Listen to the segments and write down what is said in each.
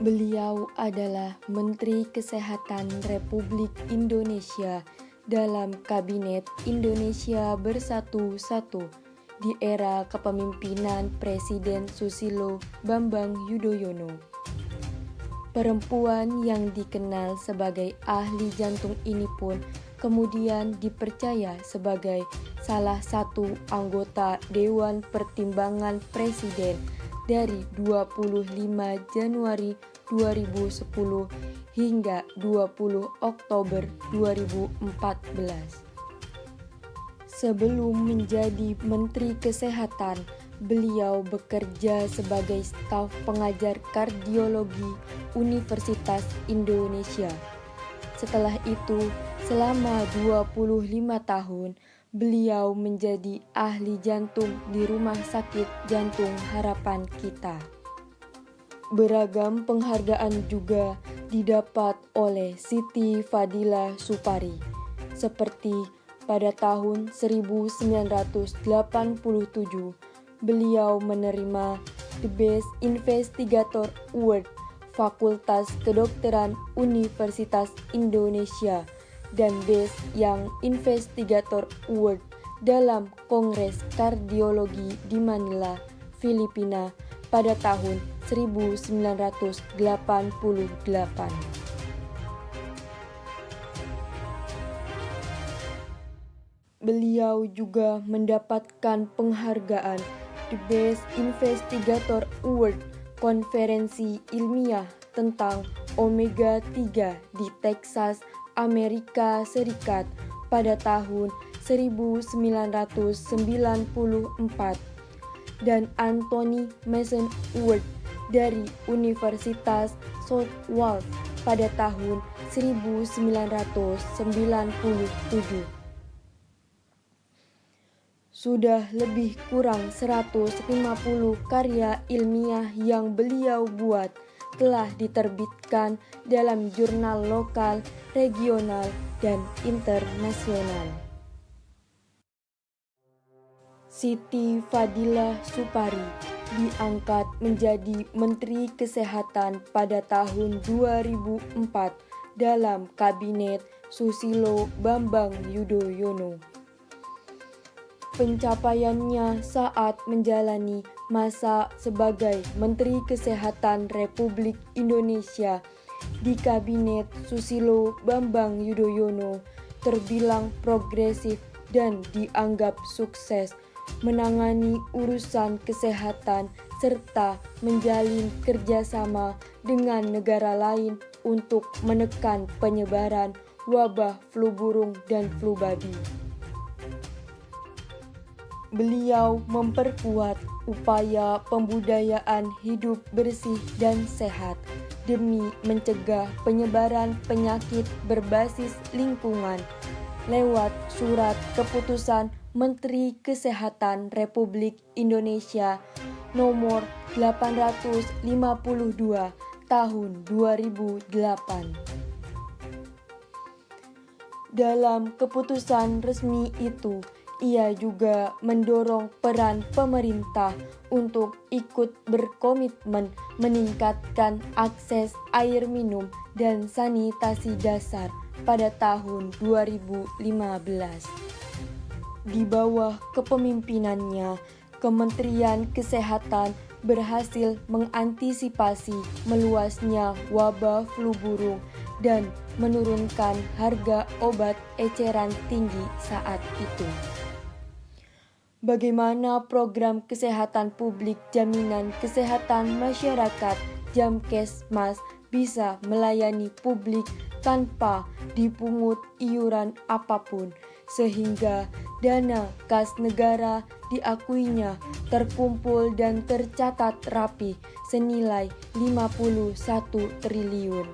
Beliau adalah Menteri Kesehatan Republik Indonesia dalam Kabinet Indonesia Bersatu di era kepemimpinan Presiden Susilo Bambang Yudhoyono. Perempuan yang dikenal sebagai ahli jantung ini pun kemudian dipercaya sebagai salah satu anggota Dewan Pertimbangan Presiden dari 25 Januari 2010 hingga 20 Oktober 2014. Sebelum menjadi Menteri Kesehatan, beliau bekerja sebagai staf pengajar kardiologi Universitas Indonesia. Setelah itu, selama 25 tahun, beliau menjadi ahli jantung di Rumah Sakit Jantung Harapan Kita. Beragam penghargaan juga didapat oleh Siti Fadila Supari, seperti pada tahun 1987 beliau menerima The Best Investigator Award Fakultas Kedokteran Universitas Indonesia dan Best Young Investigator Award dalam Kongres Kardiologi di Manila, Filipina pada tahun 1988. Beliau juga mendapatkan penghargaan The Best Investigator Award Konferensi Ilmiah tentang Omega 3 di Texas, Amerika Serikat pada tahun 1994 dan Anthony Mason Award dari Universitas Southwales pada tahun 1997. Sudah lebih kurang 150 karya ilmiah yang beliau buat telah diterbitkan dalam jurnal lokal, regional, dan internasional. Siti Fadila Supari diangkat menjadi Menteri Kesehatan pada tahun 2004 dalam Kabinet Susilo Bambang Yudhoyono. Pencapaiannya saat menjalani masa sebagai Menteri Kesehatan Republik Indonesia di Kabinet Susilo Bambang Yudhoyono terbilang progresif dan dianggap sukses menangani urusan kesehatan serta menjalin kerjasama dengan negara lain untuk menekan penyebaran wabah flu burung dan flu babi. Beliau memperkuat upaya pembudayaan hidup bersih dan sehat demi mencegah penyebaran penyakit berbasis lingkungan lewat surat keputusan Menteri Kesehatan Republik Indonesia nomor 852 tahun 2008. Dalam keputusan resmi itu, ia juga mendorong peran pemerintah untuk ikut berkomitmen meningkatkan akses air minum dan sanitasi dasar pada tahun 2015. Di bawah kepemimpinannya, Kementerian Kesehatan berhasil mengantisipasi meluasnya wabah flu burung dan menurunkan harga obat eceran tinggi saat itu. Bagaimana program kesehatan publik jaminan kesehatan masyarakat Jamkesmas bisa melayani publik tanpa dipungut iuran apapun, sehingga dana kas negara diakuinya terkumpul dan tercatat rapi senilai 51 triliun.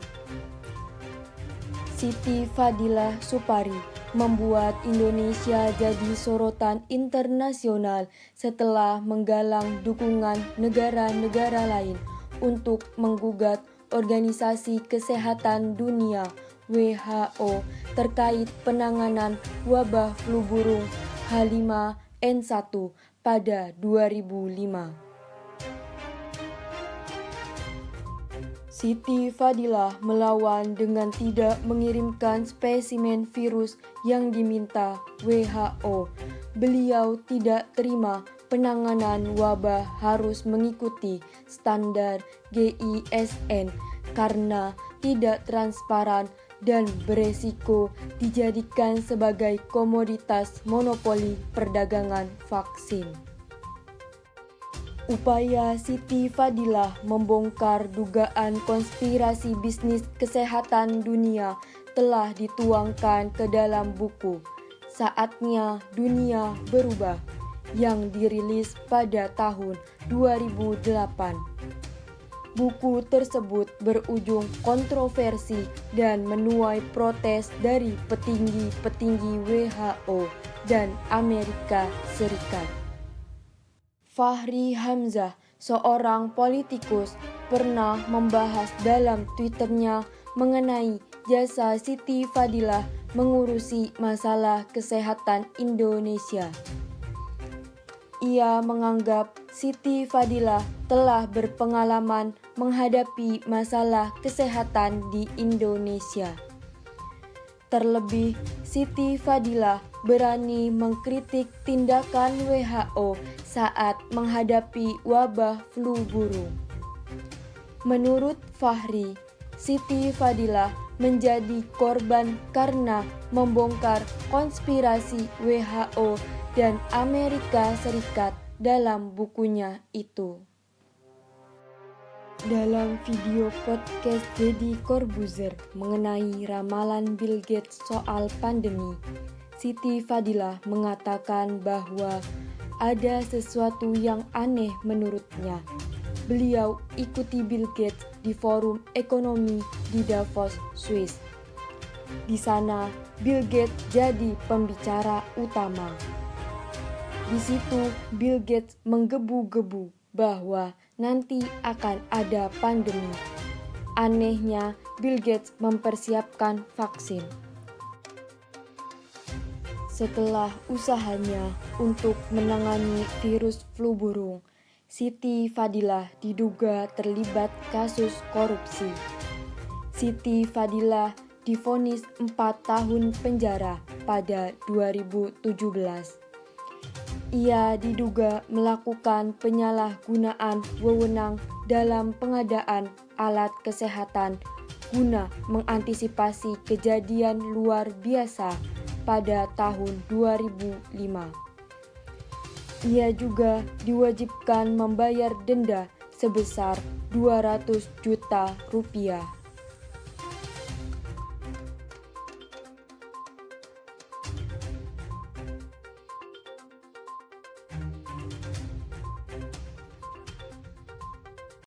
Siti Fadila Supari membuat Indonesia jadi sorotan internasional setelah menggalang dukungan negara-negara lain untuk menggugat Organisasi Kesehatan Dunia WHO terkait penanganan wabah flu burung H5N1 pada 2005. Siti Fadilah melawan dengan tidak mengirimkan spesimen virus yang diminta WHO. Beliau tidak terima penanganan wabah harus mengikuti standar GISN karena tidak transparan dan beresiko dijadikan sebagai komoditas monopoli perdagangan vaksin. Upaya Siti Fadilah membongkar dugaan konspirasi bisnis kesehatan dunia telah dituangkan ke dalam buku Saatnya Dunia Berubah yang dirilis pada tahun 2008. Buku tersebut berujung kontroversi dan menuai protes dari petinggi-petinggi WHO dan Amerika Serikat. Fahri Hamzah, seorang politikus, pernah membahas dalam Twitternya mengenai jasa Siti Fadilah mengurusi masalah kesehatan Indonesia. Ia menganggap Siti Fadilah telah berpengalaman menghadapi masalah kesehatan di Indonesia. Terlebih, Siti Fadilah berani mengkritik tindakan WHO saat menghadapi wabah flu burung. Menurut Fahri, Siti Fadilah menjadi korban karena membongkar konspirasi WHO dan Amerika Serikat dalam bukunya itu. Dalam video podcast Deddy Corbuzier mengenai ramalan Bill Gates soal pandemi, Siti Fadilah mengatakan bahwa ada sesuatu yang aneh menurutnya. Beliau ikuti Bill Gates di forum ekonomi di Davos, Swiss. Di sana, Bill Gates jadi pembicara utama. Di situ, Bill Gates menggebu-gebu bahwa nanti akan ada pandemi. Anehnya, Bill Gates mempersiapkan vaksin. Setelah usahanya untuk menangani virus flu burung, Siti Fadilah diduga terlibat kasus korupsi. Siti Fadilah divonis 4 tahun penjara pada 2017. Ia diduga melakukan penyalahgunaan wewenang dalam pengadaan alat kesehatan guna mengantisipasi kejadian luar biasa pada tahun 2005. Ia juga diwajibkan membayar denda sebesar 200 juta rupiah.